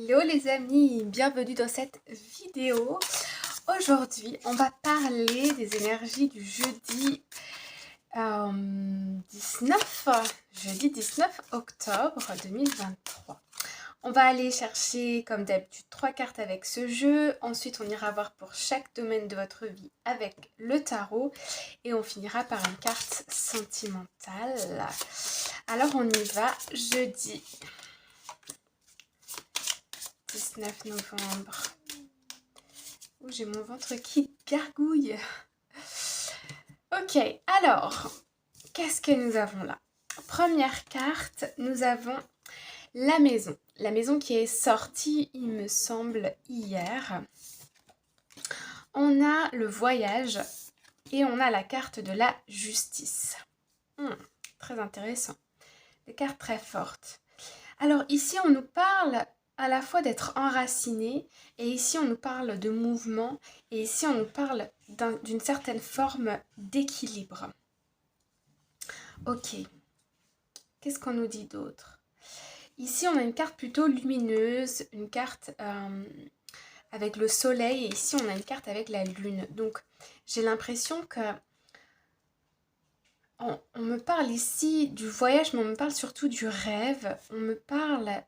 Hello les amis, bienvenue dans cette vidéo. Aujourd'hui, on va parler des énergies du jeudi 19 octobre 2023. On va aller chercher comme d'habitude 3 cartes avec ce jeu. Ensuite, on ira voir pour chaque domaine de votre vie avec le tarot. Et on finira par une carte sentimentale. Alors on y va, jeudi 19 novembre. Oh, j'ai mon ventre qui gargouille. Ok, alors, qu'est-ce que nous avons là? Première carte, nous avons la maison. La maison qui est sortie, il me semble, hier. On a le voyage et on a la carte de la justice. Très intéressant. Des cartes très fortes. Alors ici, on nous parle à la fois d'être enraciné, et ici on nous parle de mouvement, et ici on nous parle d'une certaine forme d'équilibre. Ok, qu'est-ce qu'on nous dit d'autre? Ici on a une carte plutôt lumineuse, une carte avec le soleil, et ici on a une carte avec la lune. Donc j'ai l'impression que on me parle ici du voyage, mais on me parle surtout du rêve. On me parle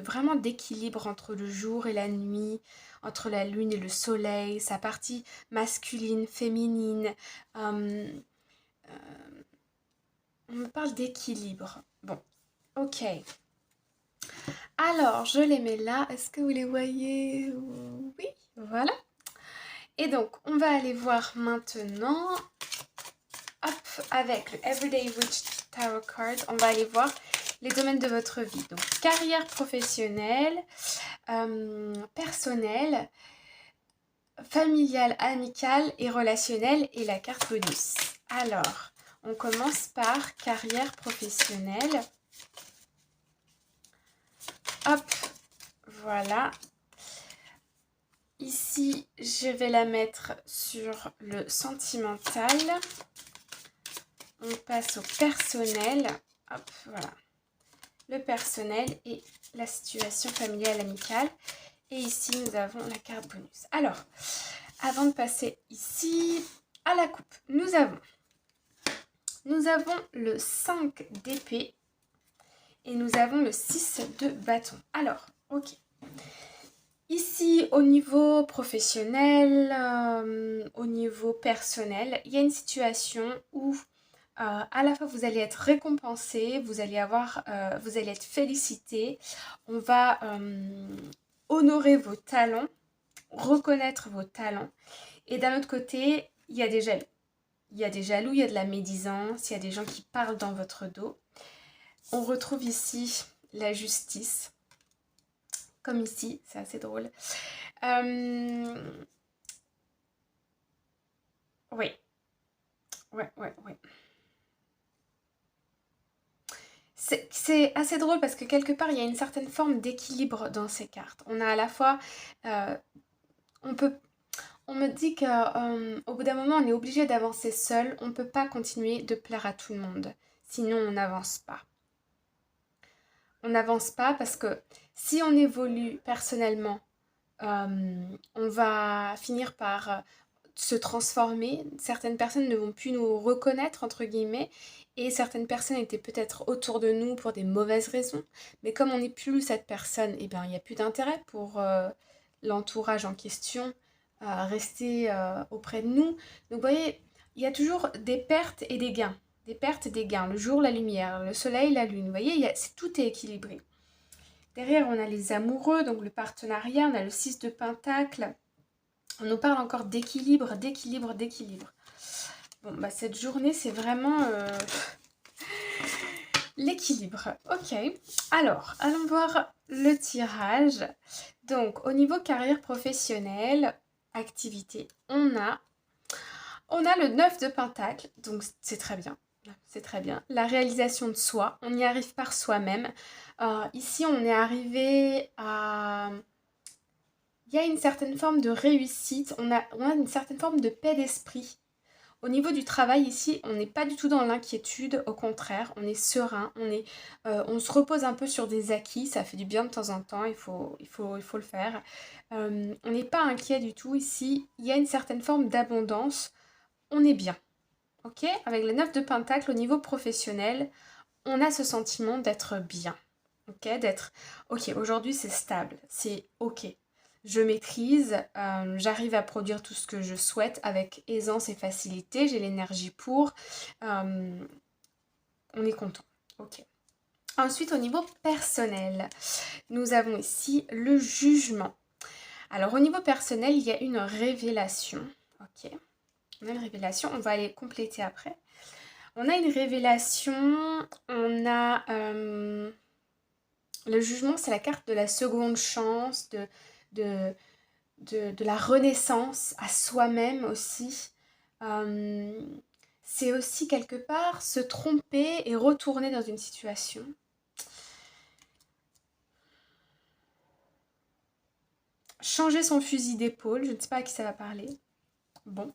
vraiment d'équilibre entre le jour et la nuit, entre la lune et le soleil, sa partie masculine, féminine. On me parle d'équilibre. Bon, ok. Alors, je les mets là. Est-ce que vous les voyez? Oui, voilà. Et donc, on va aller voir maintenant. Hop, avec le Everyday Witch Tarot Card, on va aller voir les domaines de votre vie. Donc, carrière professionnelle, personnelle, familiale, amicale et relationnelle, et la carte bonus. Alors, on commence par carrière professionnelle. Hop, voilà. Ici, je vais la mettre sur le sentimental. On passe au personnel. Hop, voilà. Le personnel et la situation familiale amicale. Et ici, nous avons la carte bonus. Alors, avant de passer ici à la coupe, nous avons le 5 d'épée et nous avons le 6 de bâton. Alors, ok. Ici, au niveau professionnel, au niveau personnel, il y a une situation où à la fois vous allez être récompensé, vous allez être félicité, on va honorer vos talents, reconnaître vos talents. Et d'un autre côté, il y a des jaloux. Il y a des jaloux, il y a de la médisance, il y a des gens qui parlent dans votre dos. On retrouve ici la justice, comme ici, c'est assez drôle. Oui. Ouais. C'est assez drôle parce que quelque part, il y a une certaine forme d'équilibre dans ces cartes. On a à la fois... on me dit qu'au bout d'un moment, on est obligé d'avancer seul. On ne peut pas continuer de plaire à tout le monde. Sinon, on n'avance pas. On n'avance pas parce que si on évolue personnellement, on va finir par se transformer. Certaines personnes ne vont plus nous reconnaître, entre guillemets, et certaines personnes étaient peut-être autour de nous pour des mauvaises raisons. Mais comme on n'est plus cette personne, eh bien, il n'y a plus d'intérêt pour l'entourage en question à rester auprès de nous. Donc, vous voyez, il y a toujours des pertes et des gains. Des pertes et des gains. Le jour, la lumière, le soleil, la lune. Vous voyez, tout est équilibré. Derrière, on a les amoureux, donc le partenariat, on a le 6 de Pentacle. On nous parle encore d'équilibre. Bon, bah cette journée, c'est vraiment l'équilibre. Ok, alors, allons voir le tirage. Donc, au niveau carrière professionnelle, activité, on a le 9 de Pentacle, donc c'est très bien. C'est très bien. La réalisation de soi, on y arrive par soi-même. Ici, on est arrivé à... Il y a une certaine forme de réussite, on a une certaine forme de paix d'esprit. Au niveau du travail ici, on n'est pas du tout dans l'inquiétude, au contraire, on est serein, on se repose un peu sur des acquis, ça fait du bien de temps en temps, il faut le faire. On n'est pas inquiet du tout ici, il y a une certaine forme d'abondance, on est bien. Ok? Avec le 9 de Pentacle au niveau professionnel, on a ce sentiment d'être bien. Ok? D'être, ok, aujourd'hui c'est stable, c'est ok. Je maîtrise, j'arrive à produire tout ce que je souhaite avec aisance et facilité, j'ai l'énergie pour, euh, on est content. Ok. Ensuite, au niveau personnel, nous avons ici le jugement. Alors, au niveau personnel, il y a une révélation. Ok. On a une révélation, on va aller compléter après. On a une révélation, on a le jugement, c'est la carte de la seconde chance, de, de la renaissance à soi-même aussi. Euh, c'est aussi quelque part se tromper et retourner dans une situation. Changer son fusil d'épaule, je ne sais pas à qui ça va parler. Bon.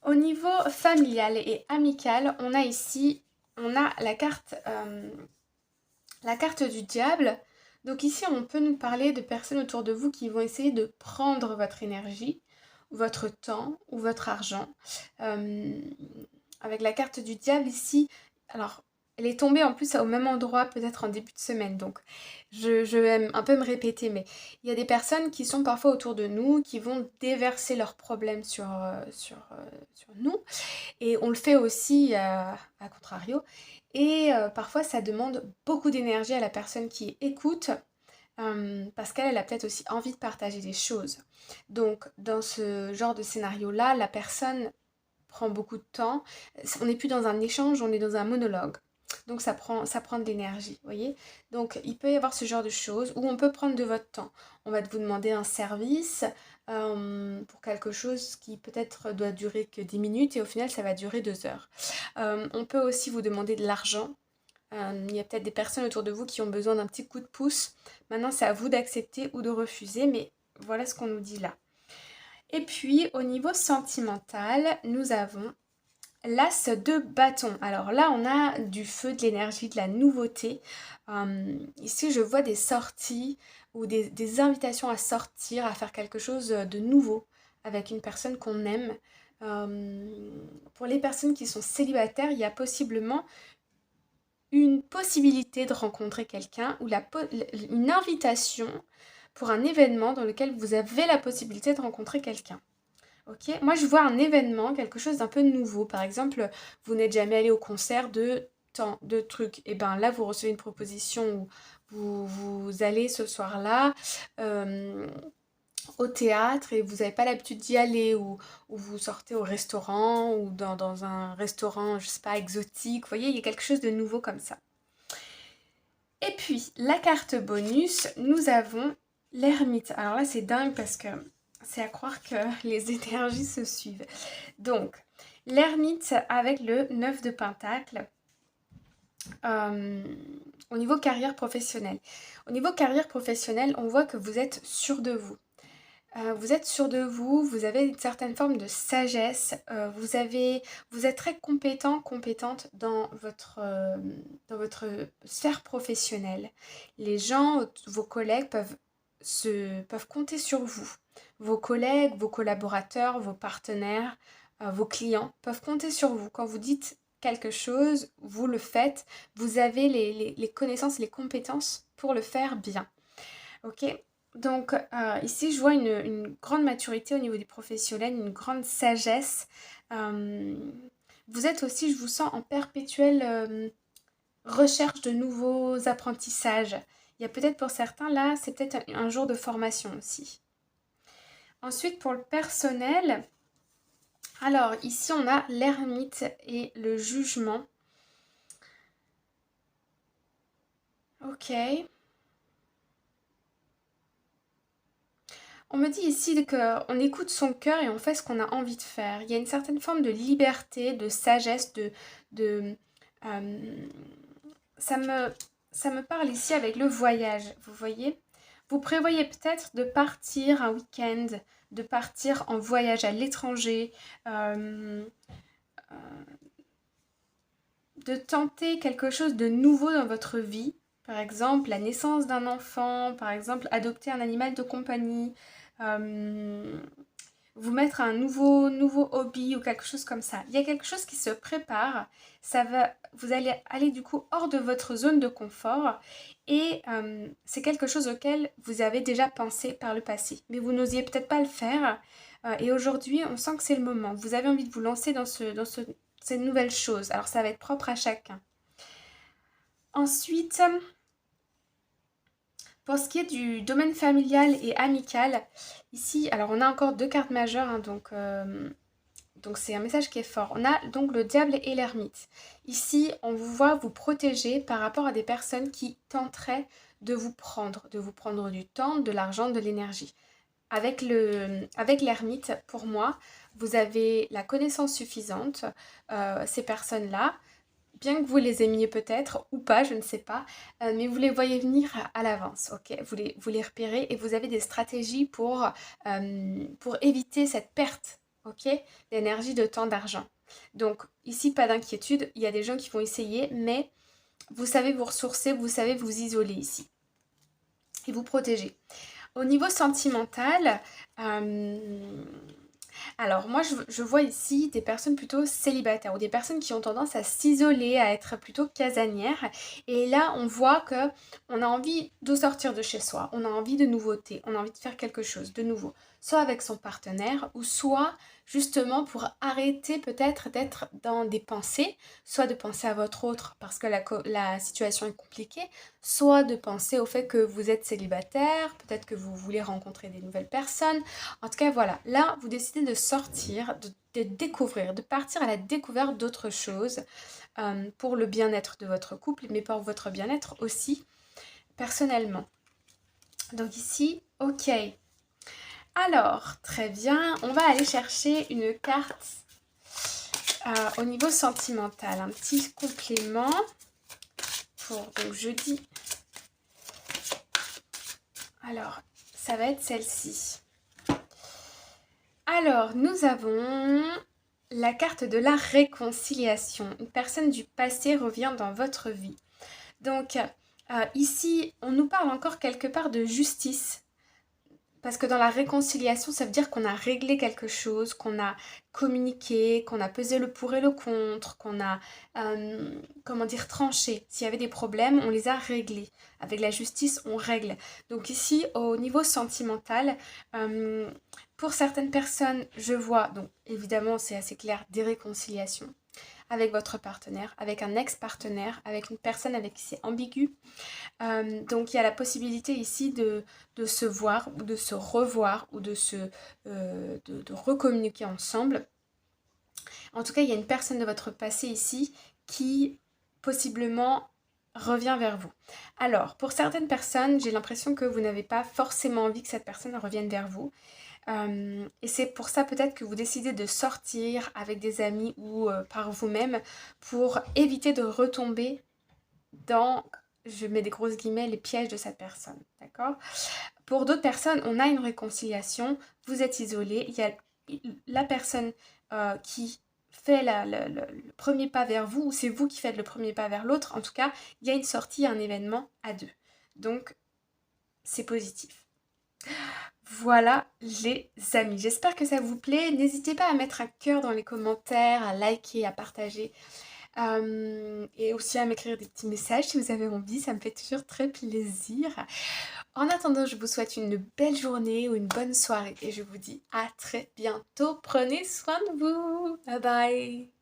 Au niveau familial et amical, on a ici, on a la carte du diable. Donc ici, on peut nous parler de personnes autour de vous qui vont essayer de prendre votre énergie, votre temps ou votre argent. Euh, avec la carte du diable ici, alors elle est tombée en plus au même endroit peut-être en début de semaine, donc je vais un peu me répéter, mais il y a des personnes qui sont parfois autour de nous, qui vont déverser leurs problèmes sur nous, et on le fait aussi à contrario. Et parfois, ça demande beaucoup d'énergie à la personne qui écoute, parce qu'elle a peut-être aussi envie de partager des choses. Donc, dans ce genre de scénario-là, la personne prend beaucoup de temps. On n'est plus dans un échange, on est dans un monologue. Donc ça prend de l'énergie, vous voyez. Donc il peut y avoir ce genre de choses où on peut prendre de votre temps. On va vous demander un service pour quelque chose qui peut-être doit durer que 10 minutes et au final ça va durer 2 heures. On peut aussi vous demander de l'argent. Il y a peut-être des personnes autour de vous qui ont besoin d'un petit coup de pouce. Maintenant c'est à vous d'accepter ou de refuser, mais voilà ce qu'on nous dit là. Et puis au niveau sentimental, nous avons l'as de bâton. Alors là, on a du feu, de l'énergie, de la nouveauté. Ici, je vois des sorties ou des invitations à sortir, à faire quelque chose de nouveau avec une personne qu'on aime. Pour les personnes qui sont célibataires, il y a possiblement une possibilité de rencontrer quelqu'un ou une invitation pour un événement dans lequel vous avez la possibilité de rencontrer quelqu'un. Ok, moi je vois un événement, quelque chose d'un peu nouveau. Par exemple, vous n'êtes jamais allé au concert de tant de trucs. Et bien là, vous recevez une proposition où vous allez ce soir-là au théâtre et vous n'avez pas l'habitude d'y aller, ou vous sortez au restaurant ou dans un restaurant, je sais pas, exotique. Vous voyez, il y a quelque chose de nouveau comme ça. Et puis, la carte bonus, nous avons l'ermite. Alors là, c'est dingue parce que c'est à croire que les énergies se suivent. Donc, l'ermite avec le 9 de Pentacle, euh, au niveau carrière professionnelle. Au niveau carrière professionnelle, on voit que vous êtes sûr de vous. Vous êtes sûr de vous, vous avez une certaine forme de sagesse, vous êtes très compétent, compétente dans votre sphère professionnelle. Les gens, vos collègues peuvent compter sur vous. Vos collègues, vos collaborateurs, vos partenaires, vos clients peuvent compter sur vous. Quand vous dites quelque chose, vous le faites, vous avez les connaissances, les compétences pour le faire bien. Ok? Donc ici, je vois une grande maturité au niveau du professionnel, une grande sagesse. Euh, Vous êtes aussi, je vous sens, en perpétuelle recherche de nouveaux apprentissages. Il y a peut-être pour certains, là, c'est peut-être un jour de formation aussi. Ensuite, pour le personnel, alors ici, on a l'ermite et le jugement. Ok. On me dit ici qu'on écoute son cœur et on fait ce qu'on a envie de faire. Il y a une certaine forme de liberté, de sagesse, de euh, ça me, ça me parle ici avec le voyage, vous voyez. Vous prévoyez peut-être de partir un week-end, de partir en voyage à l'étranger, euh, de tenter quelque chose de nouveau dans votre vie. Par exemple, la naissance d'un enfant, par exemple, adopter un animal de compagnie, euh, vous mettre un nouveau hobby ou quelque chose comme ça. Il y a quelque chose qui se prépare. Vous allez aller du coup hors de votre zone de confort et c'est quelque chose auquel vous avez déjà pensé par le passé. Mais vous n'osiez peut-être pas le faire et aujourd'hui on sent que c'est le moment. Vous avez envie de vous lancer dans cette nouvelle chose. Alors ça va être propre à chacun. Ensuite, pour ce qui est du domaine familial et amical, ici, alors on a encore deux cartes majeures, hein, donc c'est un message qui est fort. On a donc le diable et l'ermite. Ici, on vous voit vous protéger par rapport à des personnes qui tenteraient de vous prendre du temps, de l'argent, de l'énergie. Avec l'ermite, pour moi, vous avez la connaissance suffisante. Ces personnes-là, bien que vous les aimiez peut-être ou pas, je ne sais pas, mais vous les voyez venir à l'avance, ok? Vous les repérez et vous avez des stratégies pour éviter cette perte, ok? D'énergie, de temps, d'argent. Donc ici, pas d'inquiétude, il y a des gens qui vont essayer, mais vous savez vous ressourcer, vous savez vous isoler ici et vous protéger. Au niveau sentimental, alors moi je vois ici des personnes plutôt célibataires ou des personnes qui ont tendance à s'isoler, à être plutôt casanières. Et là on voit que on a envie de sortir de chez soi, on a envie de nouveautés, on a envie de faire quelque chose de nouveau, soit avec son partenaire ou soit justement pour arrêter peut-être d'être dans des pensées, soit de penser à votre autre parce que la situation est compliquée, soit de penser au fait que vous êtes célibataire, peut-être que vous voulez rencontrer des nouvelles personnes. En tout cas, voilà, là, vous décidez de sortir, de découvrir, de partir à la découverte d'autres choses pour le bien-être de votre couple, mais pour votre bien-être aussi personnellement. Donc ici, ok. Alors, très bien, on va aller chercher une carte au niveau sentimental, un petit complément pour donc jeudi. Alors, ça va être celle-ci. Alors, nous avons la carte de la réconciliation. Une personne du passé revient dans votre vie. Donc, ici, on nous parle encore quelque part de justice. Parce que dans la réconciliation, ça veut dire qu'on a réglé quelque chose, qu'on a communiqué, qu'on a pesé le pour et le contre, qu'on a, comment dire, tranché. S'il y avait des problèmes, on les a réglés. Avec la justice, on règle. Donc ici, au niveau sentimental, pour certaines personnes, je vois, donc évidemment, c'est assez clair, des réconciliations avec votre partenaire, avec un ex-partenaire, avec une personne avec qui c'est ambigu. Donc il y a la possibilité ici de se voir ou de se revoir ou de recommuniquer ensemble. En tout cas, il y a une personne de votre passé ici qui possiblement revient vers vous. Alors, pour certaines personnes, j'ai l'impression que vous n'avez pas forcément envie que cette personne revienne vers vous. Et c'est pour ça peut-être que vous décidez de sortir avec des amis ou par vous-même pour éviter de retomber dans, je mets des grosses guillemets, les pièges de cette personne, d'accord? Pour d'autres personnes, on a une réconciliation, vous êtes isolé, il y a la personne qui fait le premier pas vers vous, ou c'est vous qui faites le premier pas vers l'autre, en tout cas, il y a une sortie, un événement à deux. Donc, c'est positif. Voilà les amis, j'espère que ça vous plaît. N'hésitez pas à mettre un cœur dans les commentaires, à liker, à partager. Et aussi à m'écrire des petits messages si vous avez envie, ça me fait toujours très plaisir. En attendant, je vous souhaite une belle journée ou une bonne soirée et je vous dis à très bientôt. Prenez soin de vous. Bye bye.